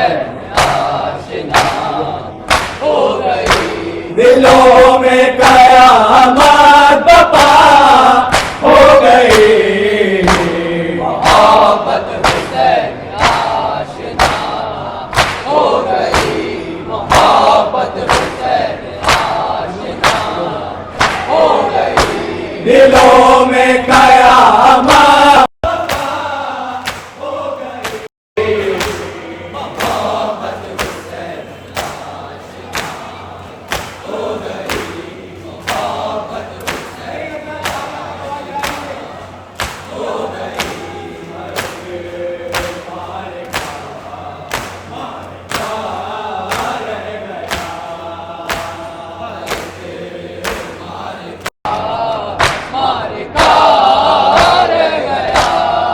हुसैन आशिना हो गई। दिलों में कयामत बपा हो गई। मोहब्बत हुसैन आशिना हो गई। मोहब्बत हुसैन आशिना हो गई। दिलों में कयामत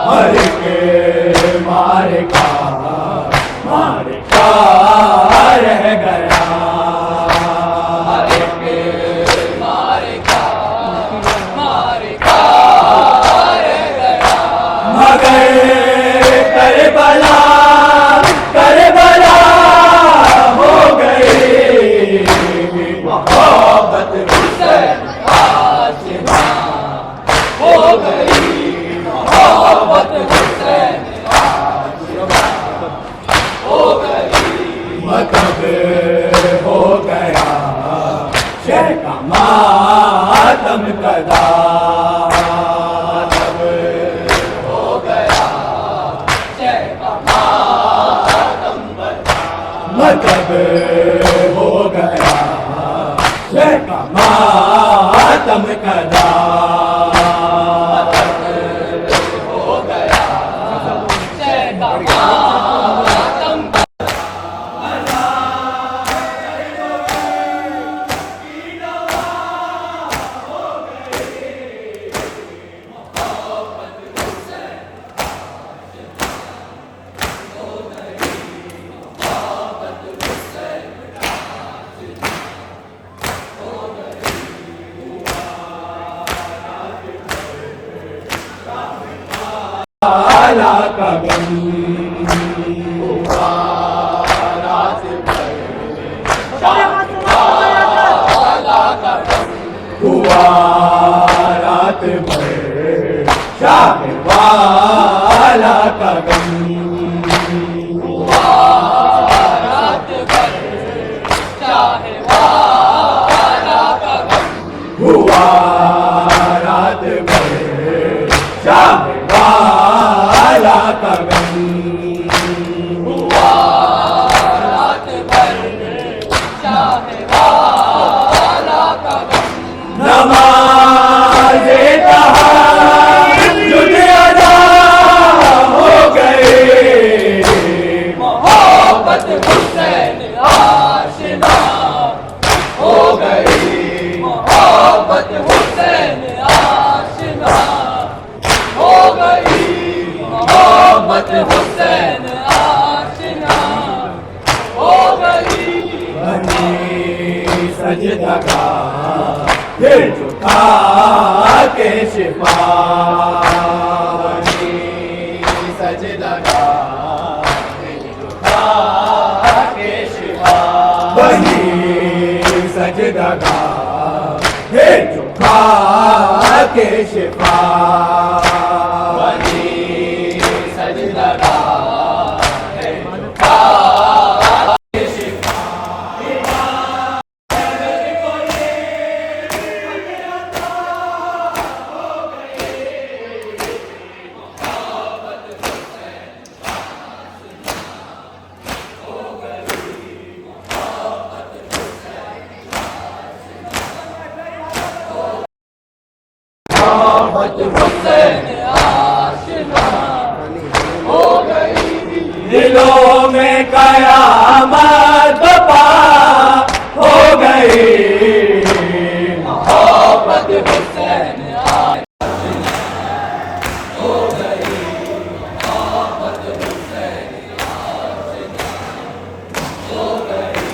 मर के मारे का रह गया। मारे के मारे का रह गया। मगर करबला हो गई। मोहब्बत हुसैन आशिना हो गई। मोहब्बत हुसैन आशिना हो गई। मतलब हो गया शह का मातम कदा। मतलब हो गया जय का मातम बता। मतलब हो गया शह का मातम कदा। हो गया जय का मातम आला का गम हुआ रात भर शाह वाला का गम। रात भर चाहे वाला का गम। हुआ रात भर शाह वाला का गम। हुआ रात भर चाहे वाला का गम। नमाज़े तहज्जुद अदा हो गए। मोहब्बत हुसैन आशिना हो गई। मोहब्बत हुसैन आशिना हो गई। मोहब्बत हुसैन आशिना हो गई। बनी सजदा का दिल झुका के शिफा। बनी सजदा का दिल झुका के शिफा। बनी सजदा का दिल झुका के शिफा। बनी सजदा का हुसैन आशिना हो गई। दिलों में कयामत बपा हो गई। मोहब्बत हुसैन आशिना हो गई। मोहब्बत हुसैन आशिना हो गई।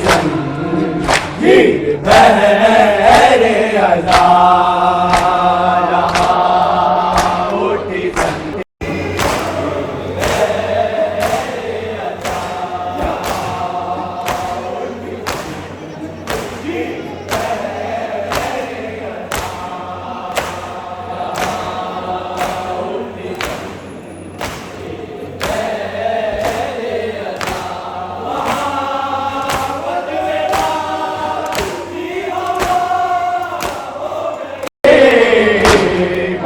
जंजीर बहरे अज़ा उठी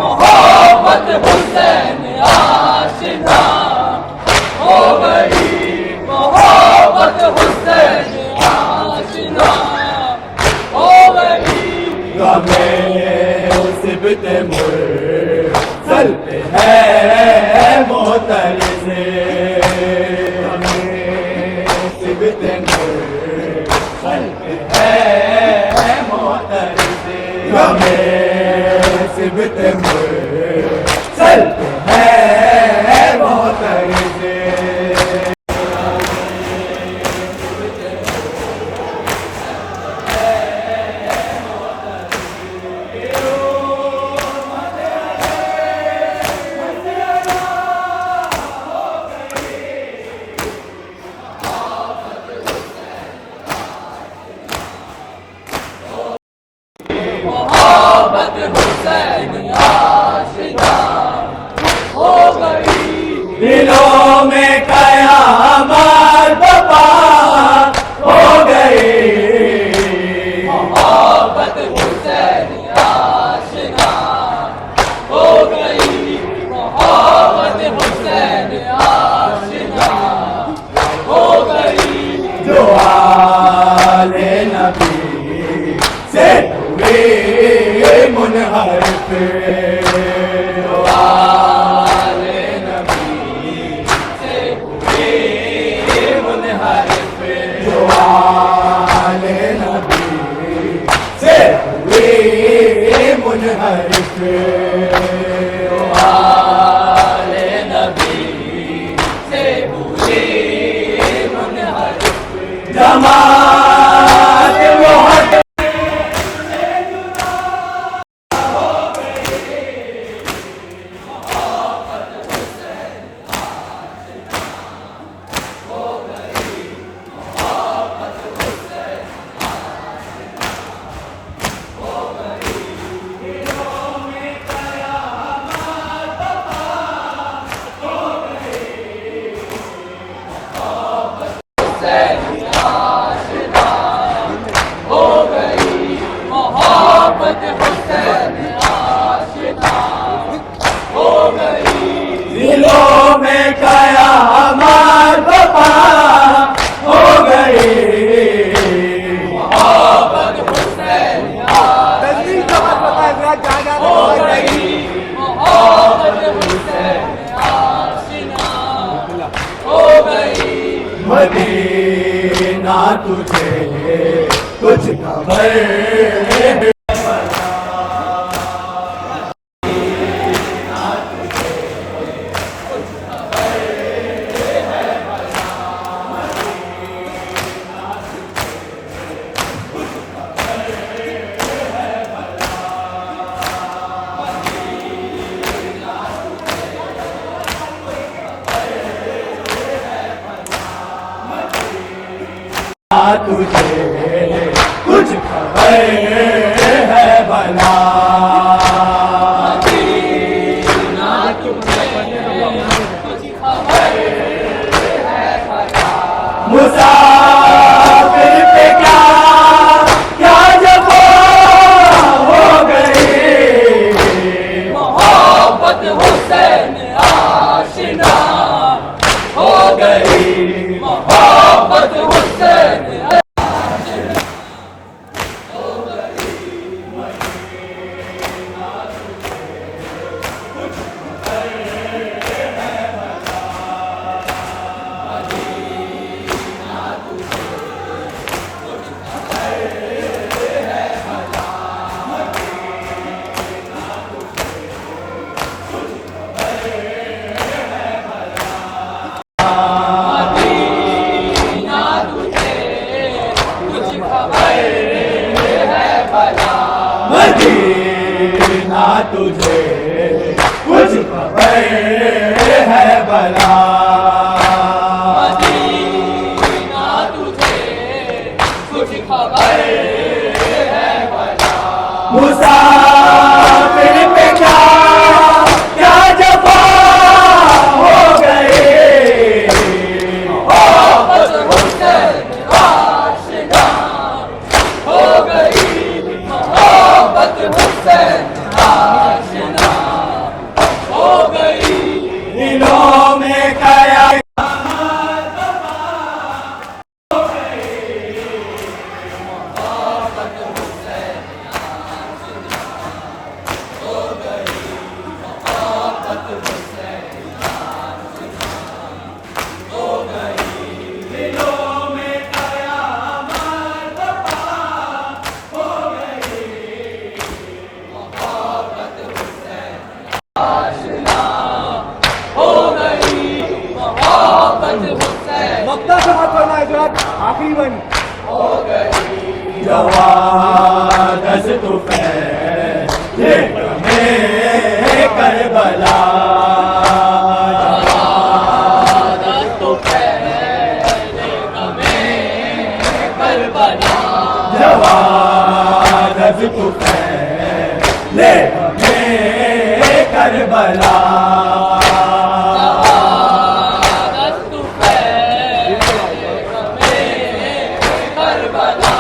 मोहब्बत हुसैन आशिना हो गई, मोहब्बत हुसैन आशिना हो गई। गमे मुसीबत मुरसल पे है मोतरज़ मुसीबत मुरसल पे है मोतरज़ गमे मुसीबत मुरसल पे है मोतरज़ मोहब्बत हुसैन आशिना हो गई, दिलों में कयामत बपा हो गई। मोहब्बत हुसैन आशिना हो गई, मोहब्बत हुसैन आशिना हो गई। जो आले नबी से हुए मुनहरिफ जो आले नबी से हुए मुनहरिफ जो आले नबी से हुए मुनहरिफ जो आले नबी से हुए मुनहरिफ। जमात वो हट हुसैन आशिना हो गई, मोहब्बत हुसैन आशिना हो गई। दिलों में कयामत बपा हो गई। मोहब्बत हुसैन आशिना हो गई, मोहब्बत हुसैन आशिना हो गई। मदीना तुझे कुछ खबर तुझे कुछ खबर है भला मदीना तुझे कुछ खबर है भला। मुसाफिर पे क्या क्या जफा हो गई। मोहब्बत हुसैन आशिना हो गई, मोहब्बत हुसैन आशिना हो गई। मदीना तुझे कुछ खबर है भला मदीना तुझे कुछ खबर है भला मुसाफिर पे क्या क्या जफा हो गए मोहब्बत हुसैन आशिना हो गई मोहब्बत हुसैन आशिना हो गई दिलों में कया हो गई मोहब्बत हुसैन वक्ता समाप्त करना है हजरत आखिरी बन जवादस तो फैले में करबला तो पहले हमें करबला जवादस तो फैले में करबला तू पहले हमें करबला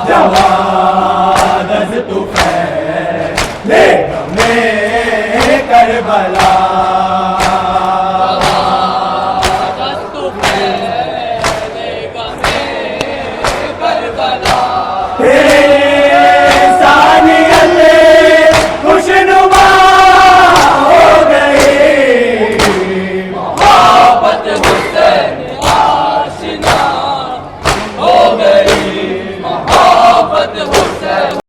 जवादस तो फैले में करबला तू पहले हमें करबला तेरे सानियत खुशनुमा हो गई मोहब्बत हुसैन आशिना हो गई मोहब्बत हुसैन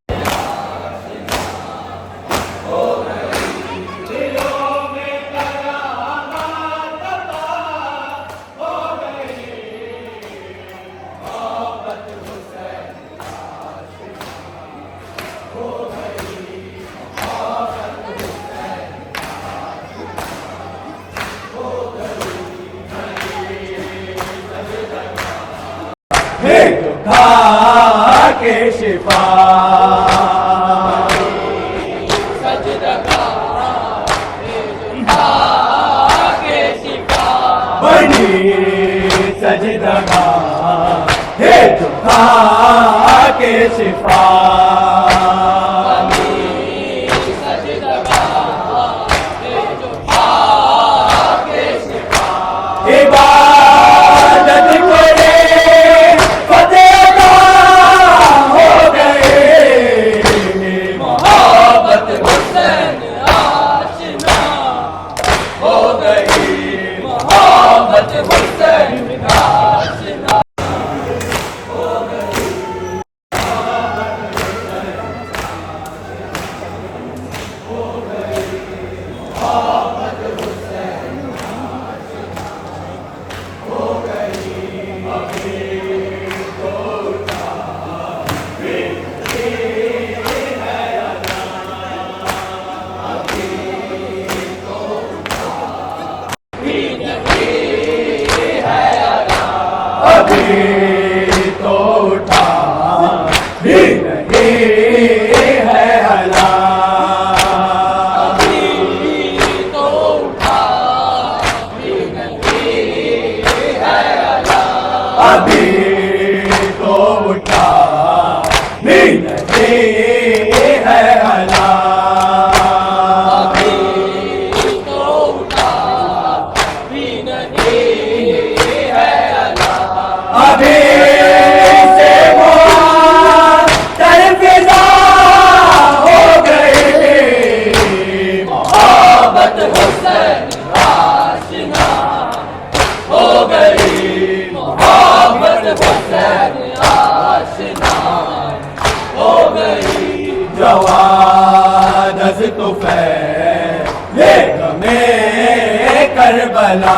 था के शिफा सजदगा के शिफा बनी सजदगा हे था के शिफा सजदगा के शिफा इबादत करे फतेह हो गए मोहब्बत हुसैन आशिना हो गई मोहब्बत हुसैन आशिना अभी तो उठा भी नहीं है हला तो उठा भी नहीं है अला अभी तो उठा भी नहीं है हला तो उठा भी नहीं है अला अभी से वो तरफिजा हो गई मोहब्बत हुसैन आशिना हो गई मोहब्बत हुसैन आशिना हो गई जवादस तो फैले में करबला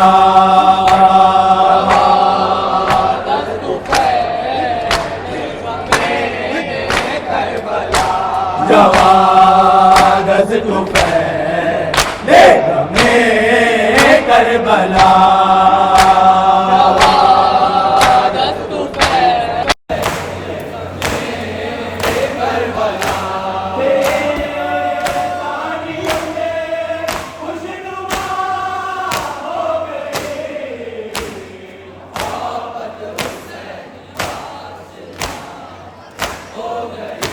जवान फैले गमे करबला हो गई